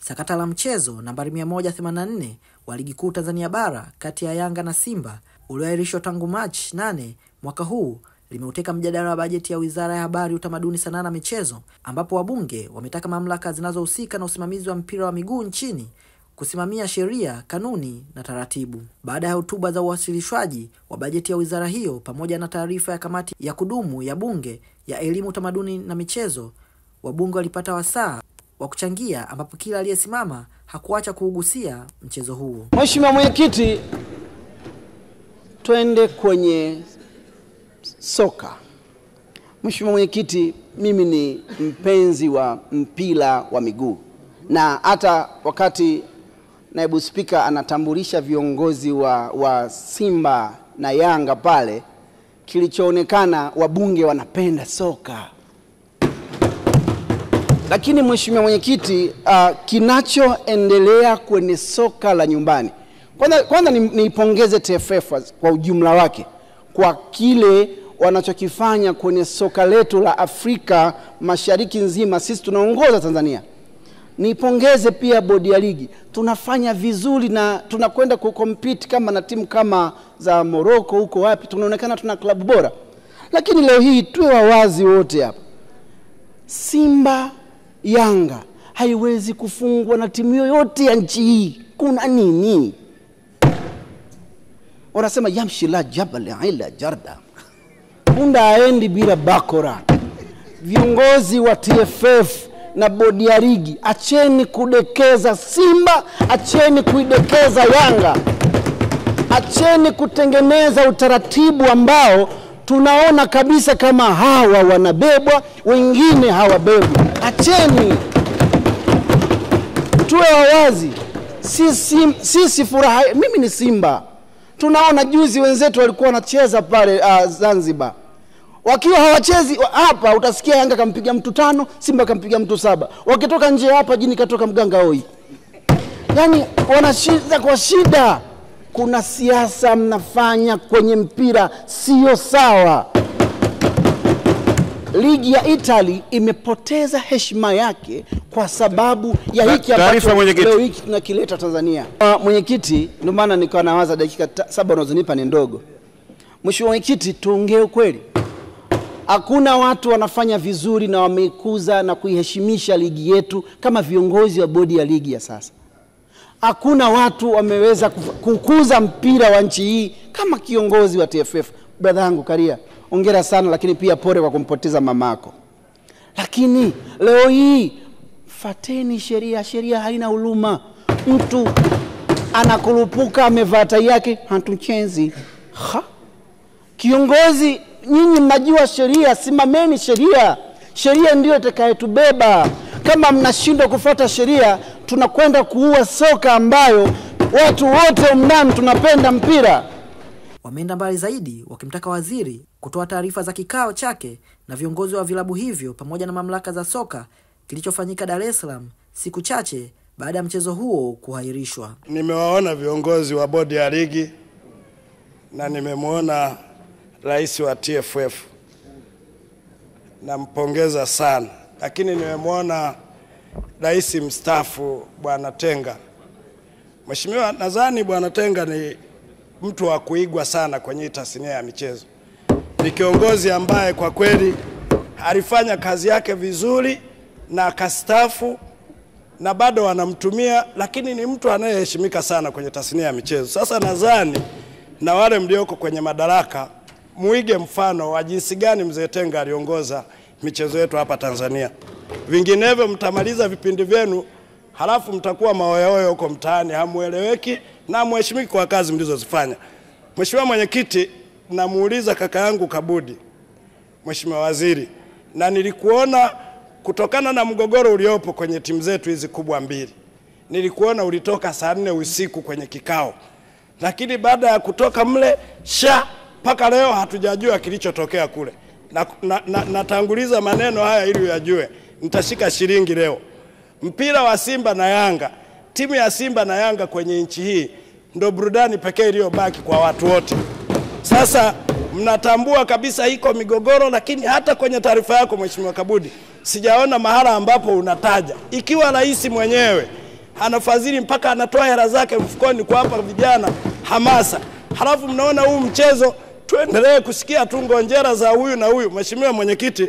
Sakata la mchezo nambari 184 wa ligi kuu Tanzania bara kati ya Yanga na Simba ulioahirishwa tangu Machi 8 mwaka huu limeuteka mjadala wa bajeti ya Wizara ya Habari, Utamaduni, Sanaa na Michezo, ambapo wabunge wametaka mamlaka zinazohusika na usimamizi wa mpira wa miguu nchini kusimamia sheria, kanuni na taratibu. Baada ya hotuba za uwasilishwaji wa bajeti ya wizara hiyo pamoja na taarifa ya kamati ya kudumu ya bunge ya elimu, utamaduni na michezo, wabunge walipata wasaa wa kuchangia, ambapo kila aliyesimama hakuacha kuugusia mchezo huo. Mheshimiwa Mwenyekiti, twende kwenye soka. Mheshimiwa Mwenyekiti, mimi ni mpenzi wa mpira wa miguu, na hata wakati Naibu Spika anatambulisha viongozi wa Simba na Yanga pale, kilichoonekana wabunge wanapenda soka. Lakini Mheshimiwa Mwenyekiti, kinachoendelea kwenye soka la nyumbani, kwanza niipongeze TFF kwa ujumla wake kwa kile wanachokifanya kwenye soka letu la Afrika Mashariki nzima. Sisi tunaongoza Tanzania. Nipongeze pia bodi ya ligi. Tunafanya vizuri na tunakwenda kucompete kama na timu kama za Morocco huko wapi, tunaonekana tuna klabu bora. Lakini leo hii tuwe wawazi wote hapa. Simba, Yanga haiwezi kufungwa na timu yoyote ya nchi hii. Kuna nini? Wanasema yamshi la jabal ila jarda. Punda aendi bila bakora. Viongozi wa TFF na bodi ya ligi, acheni kudekeza Simba, acheni kuidekeza Yanga. Acheni kutengeneza utaratibu ambao tunaona kabisa kama hawa wanabebwa, wengine hawabebwi. Acheni. Tuwe wawazi. Sisi furaha, mimi ni Simba. Tunaona juzi wenzetu walikuwa wanacheza pale Zanzibar. Wakiwa hawachezi hapa, utasikia Yanga kampiga mtu 5, Simba kampiga mtu 7. Wakitoka nje hapa jini katoka mganga hoi. Yaani wanashida kwa shida. Kuna siasa mnafanya kwenye mpira, sio sawa. Ligi ya Italy imepoteza heshima yake kwa sababu ya hiki ambacho leo hiki tunakileta Tanzania. Mwenyekiti, ndio maana nikawa nawaza dakika 7 unazonipa ni ndogo. Mheshimiwa Mwenyekiti, tuongee ukweli. Hakuna watu wanafanya vizuri na wameikuza na kuiheshimisha ligi yetu kama viongozi wa bodi ya ligi ya sasa. Hakuna watu wameweza kukuza mpira wa nchi hii kama kiongozi wa TFF. Brother yangu Karia, hongera sana, lakini pia pole kwa kumpoteza mamako. Lakini leo hii fateni sheria. Sheria haina huruma. Mtu anakurupuka amevaa tai yake, hatuchenzi. Kiongozi, nyinyi mnajua sheria, simameni sheria. Sheria ndio itakayetubeba. Kama mnashindwa kufuata sheria, tunakwenda kuua soka ambayo watu wote ndani tunapenda mpira. Wameenda mbali zaidi wakimtaka waziri kutoa taarifa za kikao chake na viongozi wa vilabu hivyo pamoja na mamlaka za soka kilichofanyika Dar es Salaam siku chache baada ya mchezo huo kuahirishwa. Nimewaona viongozi wa bodi ya ligi na nimemwona rais wa TFF. Nampongeza sana. Lakini nimemwona rais mstaafu Bwana Tenga. Mheshimiwa, nadhani Bwana Tenga ni mtu wa kuigwa sana kwenye tasnia ya michezo. Ni kiongozi ambaye kwa kweli alifanya kazi yake vizuri na akastaafu na bado wanamtumia, lakini ni mtu anayeheshimika sana kwenye tasnia ya michezo. Sasa nadhani na wale mlioko kwenye madaraka muige mfano wa jinsi gani mzee Tenga aliongoza michezo yetu hapa Tanzania. Vinginevyo mtamaliza vipindi vyenu halafu mtakuwa maoyoyo huko mtaani, hamueleweki na mheshimiki kwa kazi mlizozifanya. Mheshimiwa Mwenyekiti, namuuliza kaka yangu Kabudi, Mheshimiwa Waziri, na nilikuona kutokana na mgogoro uliopo kwenye timu zetu hizi kubwa mbili. Nilikuona ulitoka saa 4 usiku kwenye kikao. Lakini baada ya kutoka mle mpaka leo hatujajua kilichotokea kule. Natanguliza maneno haya ili uyajue. Nitashika shilingi leo. Mpira wa Simba na Yanga, timu ya Simba na Yanga kwenye nchi hii ndio burudani pekee iliyobaki kwa watu wote. Sasa mnatambua kabisa iko migogoro, lakini hata kwenye taarifa yako Mheshimiwa Kabudi sijaona mahala ambapo unataja. Ikiwa rais mwenyewe anafadhili mpaka anatoa hela zake mfukoni kwa hapa vijana hamasa. Halafu mnaona huu mchezo tuendelee kusikia tu ngonjera za huyu na huyu. Mheshimiwa Mwenyekiti,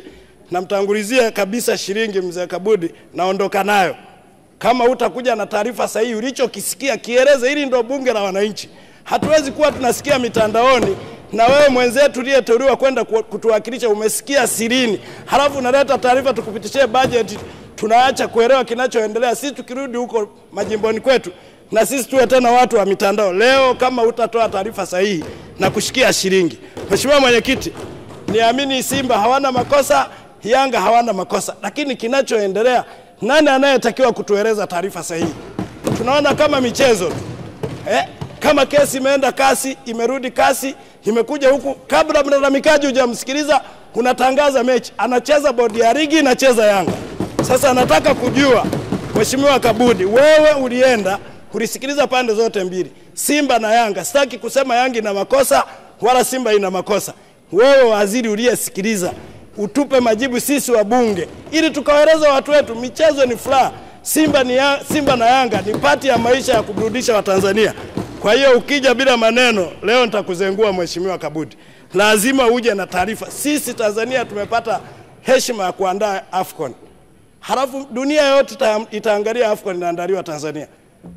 namtangulizia kabisa shilingi mzee Kabudi, naondoka nayo. Kama utakuja na taarifa sahihi ulichokisikia kieleze, hili ndio bunge la wananchi. Hatuwezi kuwa tunasikia mitandaoni na wewe mwenzetu uliyeteuliwa kwenda kutuwakilisha umesikia sirini. Halafu unaleta taarifa tukupitishie budget, tunaacha kuelewa kinachoendelea. Sisi tukirudi huko majimboni kwetu na sisi tuwe tena watu wa mitandao. Leo kama utatoa taarifa sahihi na kushikia shilingi. Mheshimiwa Mwenyekiti, niamini Simba hawana makosa, Yanga hawana makosa, lakini kinachoendelea nani anayetakiwa kutueleza taarifa sahihi? Tunaona kama michezo kama kesi imeenda kasi, imerudi kasi, imekuja huku kabla mlalamikaji hujamsikiliza unatangaza mechi, anacheza bodi ya ligi, anacheza Yanga. Sasa nataka kujua Mheshimiwa Kabudi, wewe ulienda kulisikiliza pande zote mbili, Simba na Yanga. Sitaki kusema Yanga ina makosa wala Simba ina makosa. Wewe waziri uliyesikiliza, utupe majibu sisi wabunge ili tukawaeleza watu wetu. Michezo ni furaha. Simba na Yanga ni pati ya maisha ya kuburudisha Watanzania. Kwa hiyo ukija bila maneno leo nitakuzengua Mheshimiwa Kabudi. Lazima uje na taarifa. Sisi Tanzania tumepata heshima ya kuandaa AFCON. Halafu dunia yote itaangalia AFCON inaandaliwa Tanzania.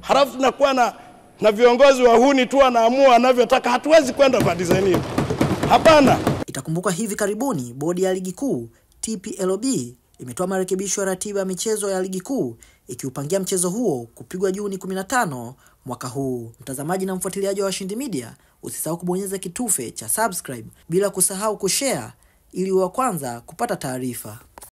Halafu tunakuwa na viongozi wahuni tu wanaamua wanavyotaka. Hatuwezi kwenda kwa design hiyo. Hapana. Itakumbuka hivi karibuni bodi ya ligi kuu TPLB imetoa marekebisho ya ratiba ya michezo ya ligi kuu ikiupangia mchezo huo kupigwa Juni 15 mwaka huu. Mtazamaji na mfuatiliaji wa Washindi Media, usisahau kubonyeza kitufe cha subscribe bila kusahau kushare ili uwe wa kwanza kupata taarifa.